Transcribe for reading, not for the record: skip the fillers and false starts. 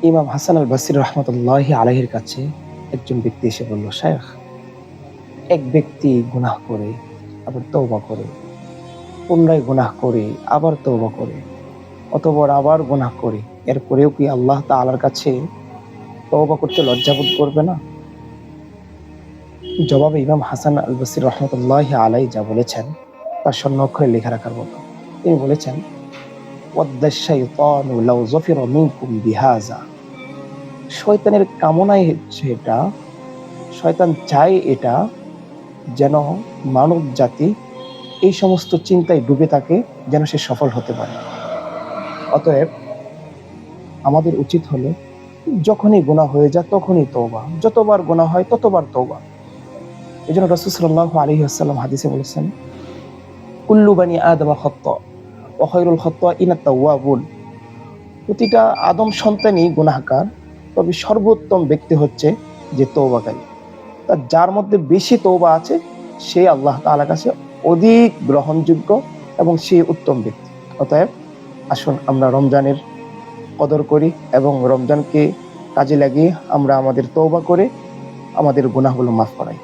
ইমাম হাসান আল বসরি রহমতুল্লাহি আলাইহির কাছে একজন ব্যক্তি এসে বলল, শায়খ, এক ব্যক্তি গুনাহ করে আবার তওবা করে, পুনরায় গুনাহ করে আবার তওবা করে, অতঃপর আবার গুনাহ করে, এরপরেও কি আল্লাহ তাআলার কাছে তওবা করতে লজ্জাবোধ করবে না? জবাবে ইমাম হাসান আল বসরি রহমতুল্লাহি আলাইহি যা বলেছেন তা স্বর্ণ অক্ষরে লেখা রাখার মতো। তিনি বলেছেন, ওয়াদ্দাশ শাইতানু লাউ যাফিরা মিনকুম বিহাযা। শয়তানের কামনাই হচ্ছে এটা, শয়তান চায় এটা, যেন মানব জাতি এই সমস্ত চিন্তায় ডুবে থাকে, যেন সে সফল হতে পারে। অতএব আমাদের উচিত হলো যখনই গুনাহ হয়ে যায় তখনই তওবা, যতবার গুনাহ হয় ততবার তওবা। এজন্য রাসূল সাল্লাল্লাহু আলাইহি ওয়াসাল্লাম হাদিসে বলেছেন, কুল্লু বানি আদম খাত্তা ওয়া খায়রুল খাত্তাইনা তাওয়াবুন। প্রতিটা আদম সন্তানই গুনাহগার, তবে সর্বোত্তম ব্যক্তি হচ্ছে যে তওবাকারী। তা যার মধ্যে বেশি তওবা আছে সে আল্লাহ তাআলার কাছে অধিক গ্রহণযোগ্য এবং সে উত্তম ব্যক্তি। অতএব আসুন আমরা রমজানের কদর করি এবং রমজানকে কাজে লাগিয়ে আমরা আমাদের তওবা করে আমাদের গুনাহগুলো মাফ করাই।